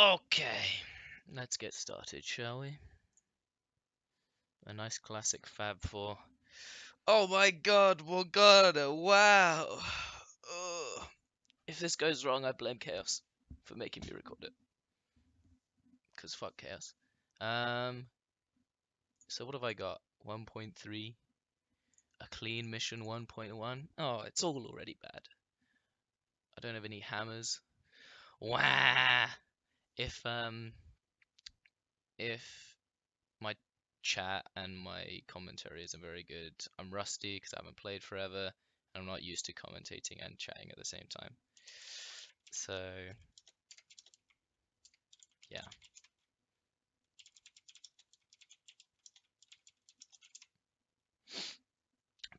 Okay, let's get started, shall we? A nice classic Fab 4. Oh my god, Morgana, wow! Ugh. If this goes wrong, I blame Chaos for making me record it. Because fuck Chaos. So what have I got? 1.3. A clean mission 1.1. Oh, it's all already bad. I don't have any hammers. Wah! If if my chat and my commentary isn't very good, I'm rusty because I haven't played forever, and I'm not used to commentating and chatting at the same time. So yeah.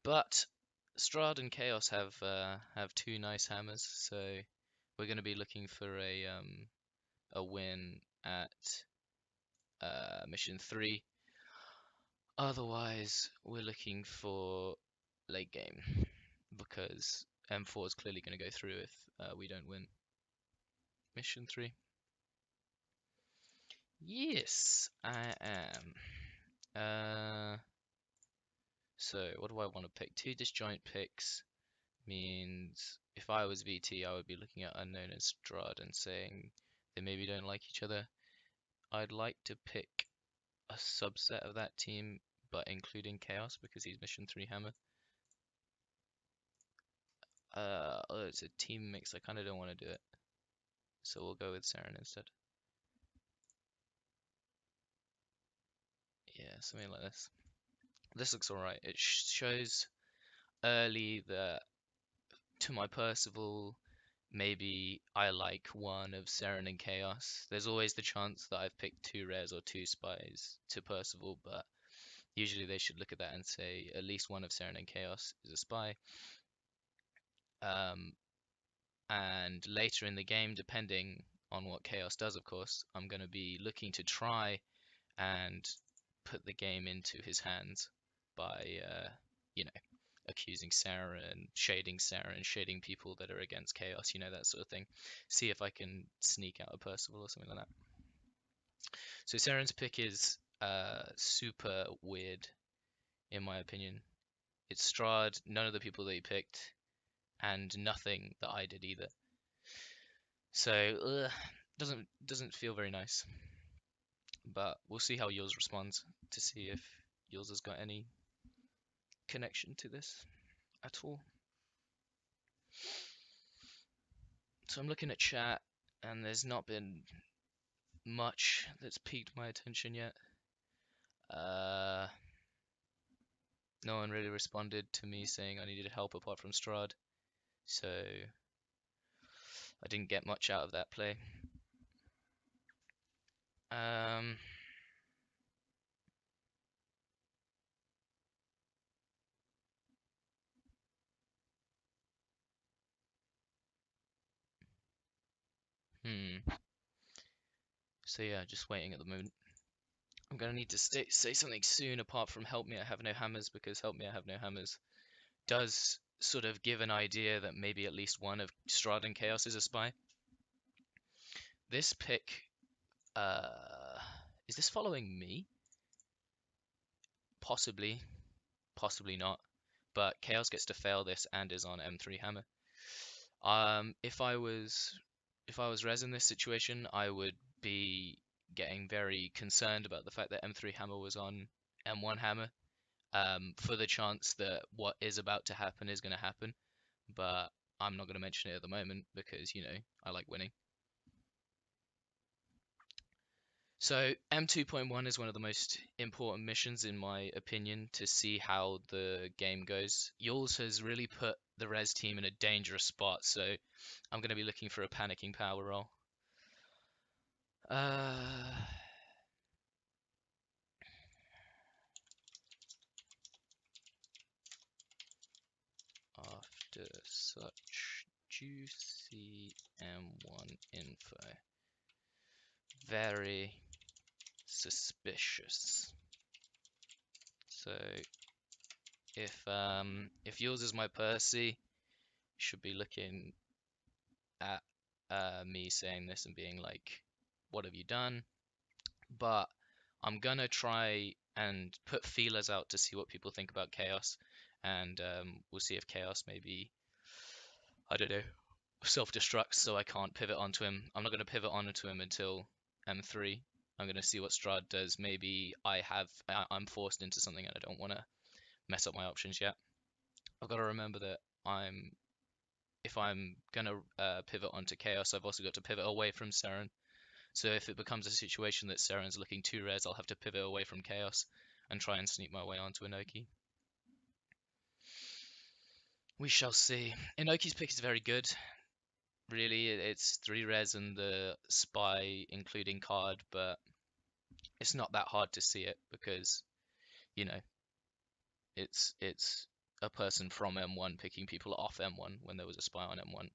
But Strahd and Chaos have two nice hammers, so we're going to be looking for a win at mission 3. Otherwise, we're looking for late game because M4 is clearly going to go through if we don't win mission 3. Yes, I am. So what do I want to pick? Two disjoint picks means if I was VT, I would be looking at Unknown and Strahd and saying they maybe don't like each other. I'd like to pick a subset of that team, but including Chaos because he's mission 3 hammer. Oh, it's a team mix. I kind of don't want to do it, so we'll go with Saren instead. Yeah, something like this. This looks alright. It shows early that to my Percival, maybe I like one of Saren and Chaos. There's always the chance that I've picked two rares or two spies to Percival, but usually they should look at that and say at least one of Saren and Chaos is a spy. And later in the game, depending on what Chaos does, of course, I'm going to be looking to try and put the game into his hands by, you know, accusing Saren, shading people that are against Chaos, that sort of thing. See if I can sneak out a Percival or something like that. So Saren's pick is super weird, in my opinion. It's Strahd, none of the people that he picked, and nothing that I did either. So doesn't feel very nice. But we'll see how yours responds to see if yours has got any connection to this at all. So I'm looking at chat, and there's not been much that's piqued my attention yet. No one really responded to me saying I needed help apart from Strahd, so I didn't get much out of that play. So yeah, just waiting at the moment. I'm gonna need to say something soon apart from help me I have no hammers, because help me I have no hammers does sort of give an idea that maybe at least one of Strahd and Chaos is a spy. This pick, is this following me? Possibly, possibly not. But Chaos gets to fail this and is on M3 hammer. If I was Rez in this situation, I would be getting very concerned about the fact that M3 hammer was on M1 hammer, for the chance that what is about to happen is going to happen. But I'm not going to mention it at the moment because, I like winning. So M2.1 is one of the most important missions in my opinion to see how the game goes. Yules has really put the res team in a dangerous spot, so I'm going to be looking for a panicking power roll. After such juicy M1 info, very suspicious. So if yours is my Percy, should be looking at me saying this and being like, what have you done? But I'm gonna try and put feelers out to see what people think about Chaos, and we'll see if Chaos maybe, I don't know, self-destructs so I can't pivot onto him. I'm not gonna pivot onto him until M3. I'm gonna see what Strahd does. Maybe I'm forced into something and I don't want to mess up my options yet. I've got to remember that if I'm gonna pivot onto Chaos, I've also got to pivot away from Seren. So if it becomes a situation that Seren's looking too res, I'll have to pivot away from Chaos and try and sneak my way onto Inoki. We shall see. Inoki's pick is very good. Really, it's 3 res and the Spy including card, but it's not that hard to see it because, you know, it's a person from M1 picking people off M1 when there was a Spy on M1.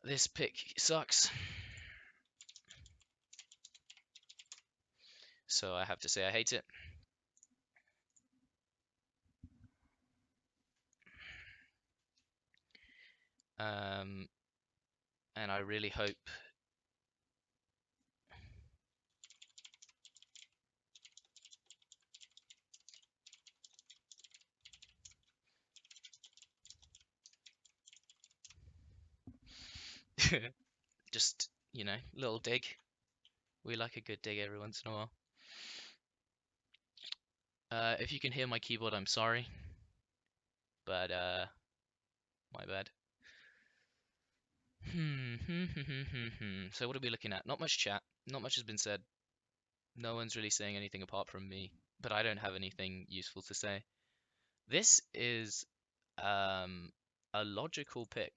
This pick sucks. So I have to say I hate it. And I really hope just, little dig. We like a good dig every once in a while. If you can hear my keyboard, I'm sorry, but my bad. So what are we looking at? Not much chat. Not much has been said. No one's really saying anything apart from me, but I don't have anything useful to say. This is a logical pick.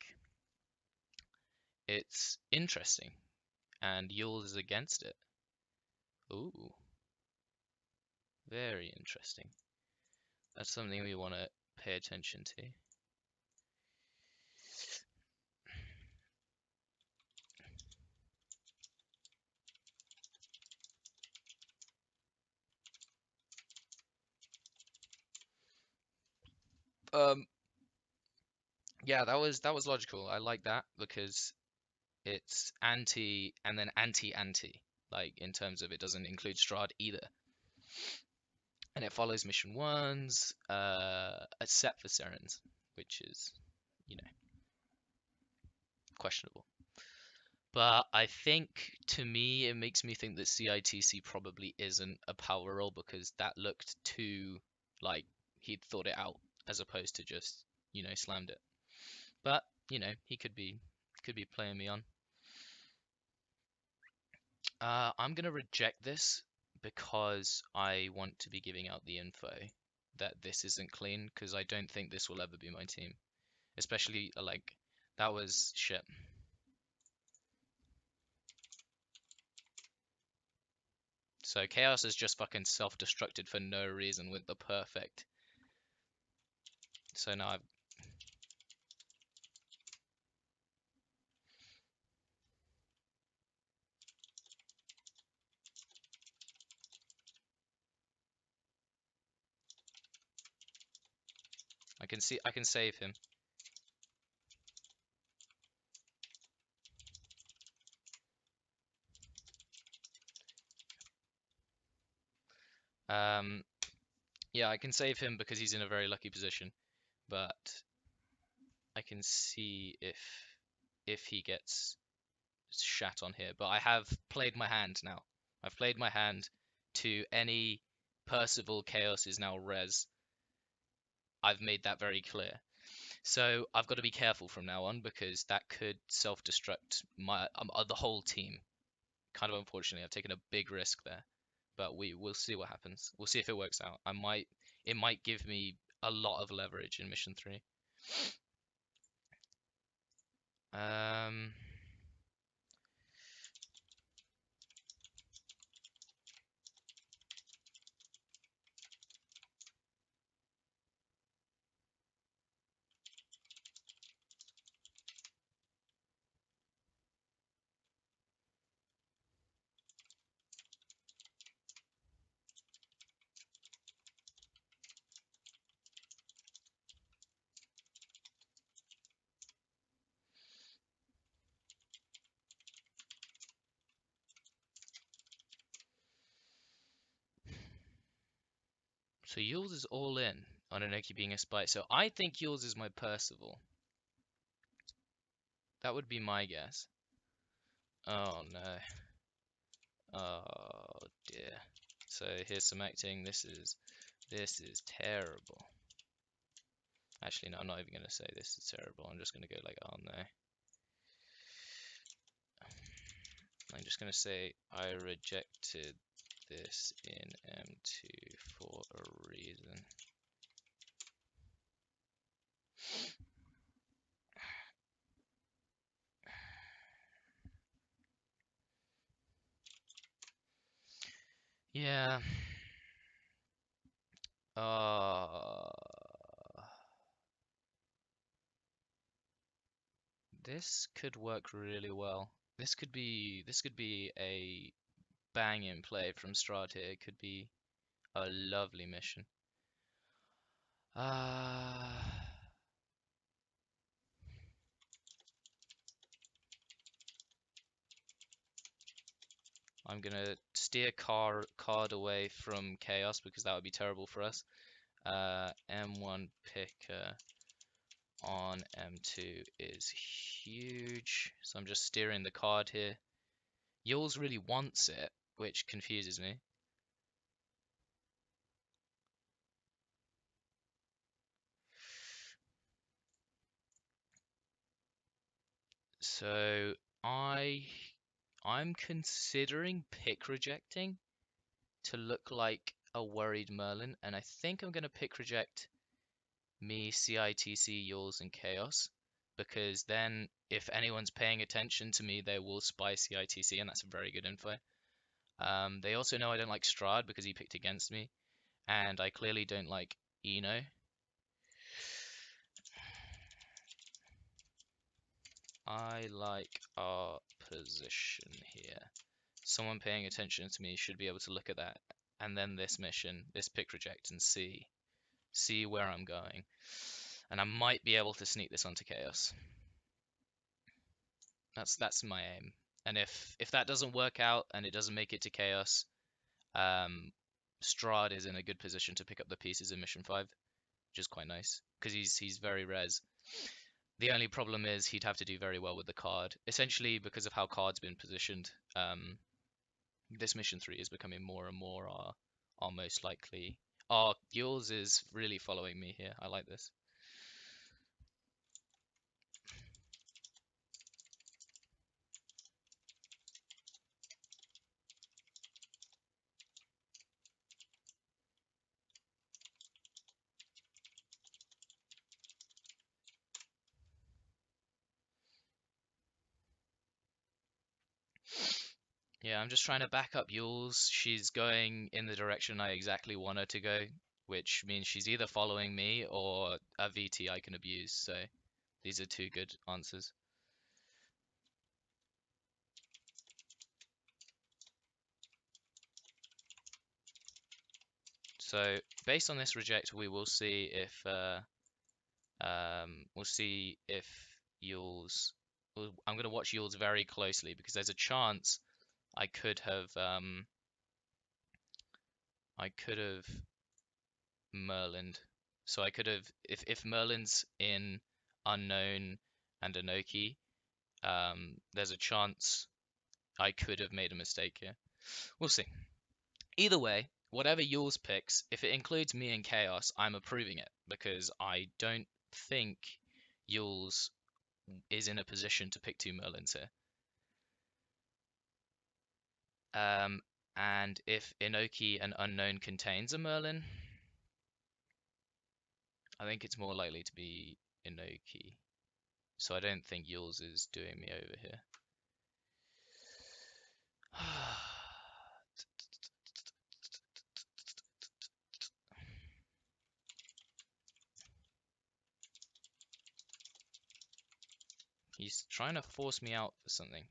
It's interesting, and Yules is against it. Ooh, very interesting. That's something we want to pay attention to. Yeah, that was logical. I like that because it's anti and then anti-anti, like in terms of it doesn't include Strahd either. And it follows mission ones, except for Seren's, which is, you know, questionable. But I think, to me, it makes me think that CITC probably isn't a power roll because that looked too like he'd thought it out as opposed to just, slammed it. But, he could be playing me on. I'm gonna reject this because I want to be giving out the info that this isn't clean because I don't think this will ever be my team. Especially like that was shit. So Chaos is just fucking self-destructed for no reason with the perfect. So now I can save him. Yeah, I can save him because he's in a very lucky position, but I can see if he gets shat on here. But I have played my hand now. I've played my hand to any Percival Chaos is now res. I've made that very clear. So I've got to be careful from now on because that could self-destruct my the whole team. Kind of unfortunately, I've taken a big risk there, but we'll see what happens. We'll see if it works out. It might give me a lot of leverage in mission 3. Um, So Yules is all in on Inoki being a spy. So I think Yules is my Percival. That would be my guess. Oh no. Oh dear. So here's some acting. This is terrible. Actually, no, I'm not even gonna say this is terrible. I'm just gonna go like, oh no. I'm just gonna say I rejected this in M2 for a reason. Yeah. Uh, this could work really well. This could be a bang-in play from Strahd here. It could be a lovely mission. Uh, I'm gonna steer card away from chaos because that would be terrible for us. M1 picker on M2 is huge, so I'm just steering the card here. Yules really wants it, which confuses me. So I'm considering pick rejecting to look like a worried Merlin, and I think I'm gonna pick reject me, CITC, Yules, and Chaos, because then if anyone's paying attention to me, they will spy CITC, and that's very good info. They also know I don't like Strahd because he picked against me, and I clearly don't like Eno. I like our position here. Someone paying attention to me should be able to look at that, and then this mission, this pick reject, and see where I'm going. And I might be able to sneak this onto Chaos. That's my aim. And if that doesn't work out and it doesn't make it to Chaos, Strahd is in a good position to pick up the pieces in Mission 5, which is quite nice because he's very res. The only problem is he'd have to do very well with the card. Essentially, because of how card's been positioned, this Mission 3 is becoming more and more our most likely. Oh, yours is really following me here. I like this. Yeah, I'm just trying to back up Yules. She's going in the direction I exactly want her to go, which means she's either following me or a VT I can abuse. So these are two good answers. So based on this reject, we will see if we'll see if Yules. I'm going to watch Yules very closely because there's a chance I could have Merlined. So I could have if Merlin's in unknown and Inoki, there's a chance I could have made a mistake here. We'll see. Either way, whatever yours picks, if it includes me and Chaos, I'm approving it because I don't think yours is in a position to pick two Merlins here. And if Inoki and Unknown contains a Merlin, I think it's more likely to be Inoki. So I don't think yours is doing me over here. He's trying to force me out for something.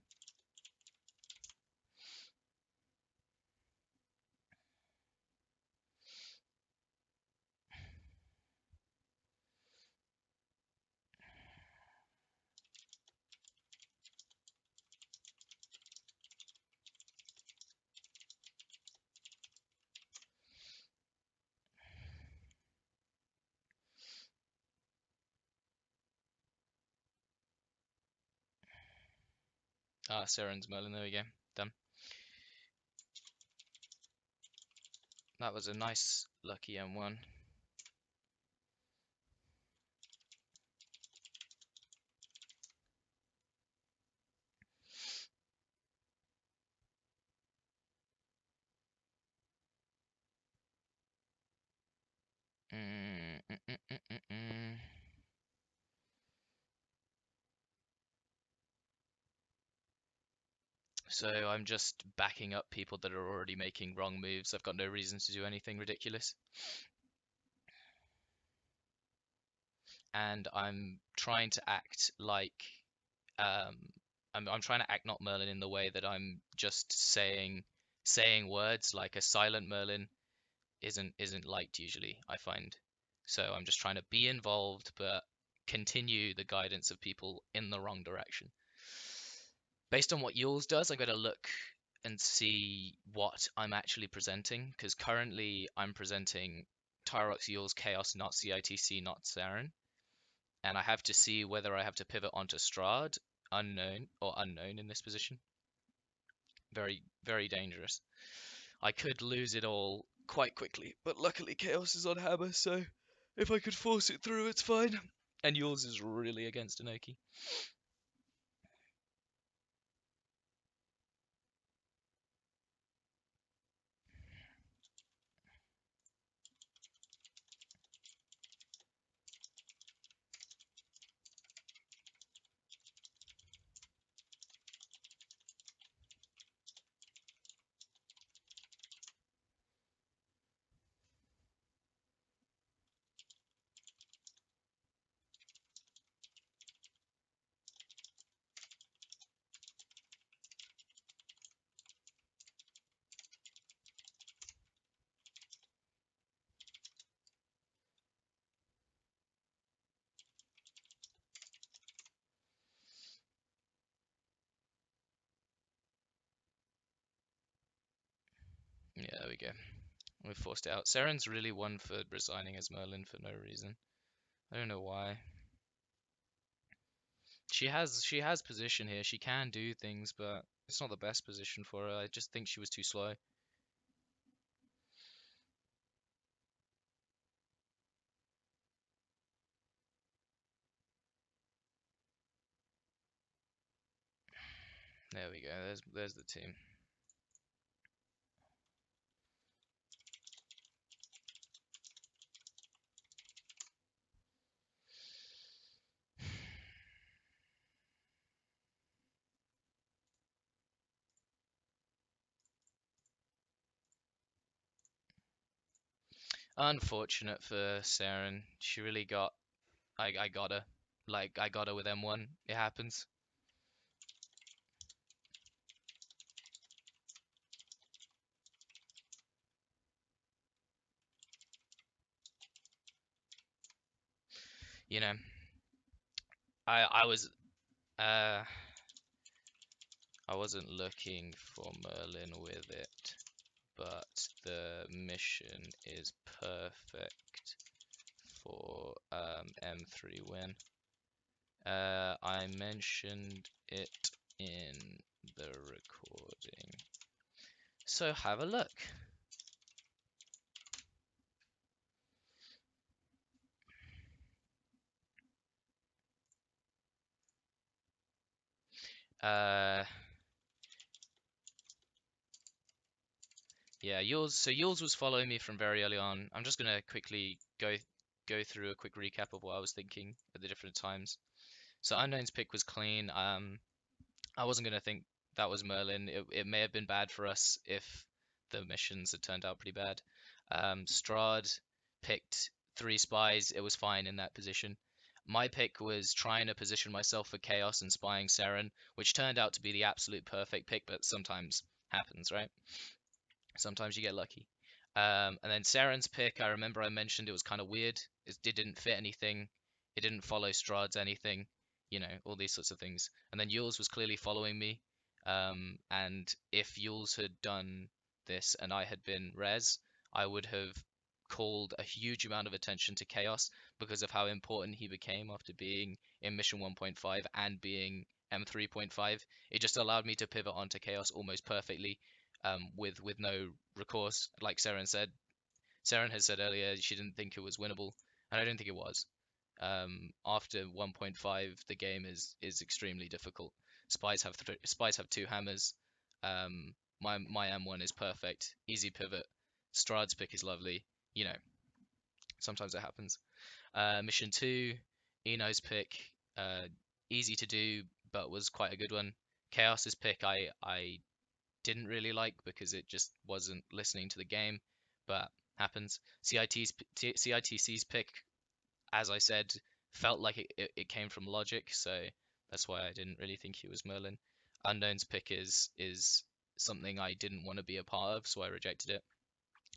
Ah, Seren's Merlin, there we go. Done. That was a nice lucky M1. Mm, mm, mm, mm, mm, mm. So I'm just backing up people that are already making wrong moves. I've got no reason to do anything ridiculous. And I'm trying to act like um I'm trying to act not Merlin in the way that I'm just saying words. Like a silent Merlin isn't liked usually, I find. So I'm just trying to be involved but continue the guidance of people in the wrong direction. Based on what yours does, I'm going to look and see what I'm actually presenting, because currently I'm presenting Tyrox, Yules, Chaos, not CITC, not Saren, and I have to see whether I have to pivot onto Strahd, unknown in this position. Very, very dangerous. I could lose it all quite quickly, but luckily Chaos is on Hammer, so if I could force it through, it's fine. And yours is really against Inoki. Yeah, there we go. We forced it out. Saren's really one for resigning as Merlin for no reason. I don't know why. She has position here. She can do things, but it's not the best position for her. I just think she was too slow. There we go. There's the team. Unfortunate for Saren. She really got. I got her. Like I got her with M1. It happens. You know. I was uh I wasn't looking for Merlin with it, but the mission is perfect for M3 win. I mentioned it in the recording, so have a look. Uh, yeah, yours. So yours was following me from very early on. I'm just gonna quickly go through a quick recap of what I was thinking at the different times. So Unknown's pick was clean. I wasn't gonna think that was Merlin. It may have been bad for us if the missions had turned out pretty bad. Strahd picked 3 spies. It was fine in that position. My pick was trying to position myself for chaos and spying Saren, which turned out to be the absolute perfect pick, but sometimes happens, right? Sometimes you get lucky. And then Saren's pick, I remember I mentioned it was kind of weird. It didn't fit anything. It didn't follow Strahd's anything, all these sorts of things. And then Yules was clearly following me. And if Yules had done this and I had been Res, I would have called a huge amount of attention to Chaos because of how important he became after being in Mission 1.5 and being M3.5. It just allowed me to pivot onto Chaos almost perfectly, with no recourse. Like Seren has said earlier, she didn't think it was winnable, and I don't think it was. After 1.5, the game is extremely difficult. Spies have two hammers. My M1 is perfect, easy pivot. Strahd's pick is lovely. You know, sometimes it happens. Mission 2, Eno's pick, easy to do, but was quite a good one. Chaos's pick I didn't really like because it just wasn't listening to the game, but happens. CITC's pick, as I said, felt like it came from logic, so that's why I didn't really think he was Merlin. Unknown's pick is something I didn't want to be a part of, so I rejected it.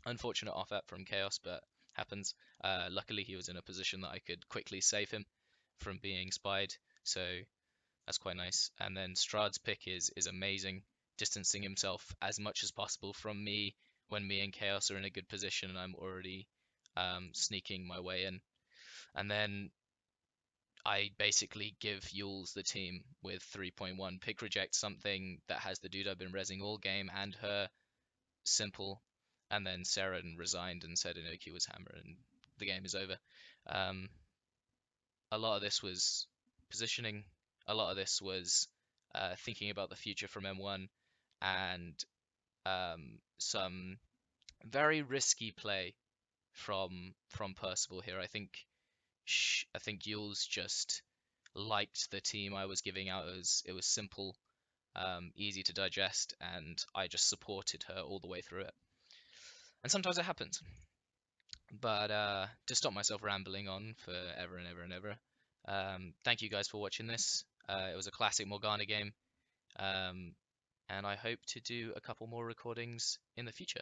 Unfortunate off app from Chaos, but happens. Luckily, he was in a position that I could quickly save him from being spied, so that's quite nice. And then Strahd's pick is amazing, distancing himself as much as possible from me when me and Chaos are in a good position and I'm already sneaking my way in. And then I basically give Yules the team with 3.1. Pick reject something that has the dude I've been rezzing all game and her simple. And then Seren resigned and said Inoki was hammer and the game is over. Um, a lot of this was positioning. A lot of this was thinking about the future from M1 and some very risky play from Percival here. I think Yules just liked the team I was giving out. It was simple, easy to digest, and I just supported her all the way through it. And sometimes it happens. But to stop myself rambling on for ever and ever and ever, thank you guys for watching this. It was a classic Morgana game, um, and I hope to do a couple more recordings in the future.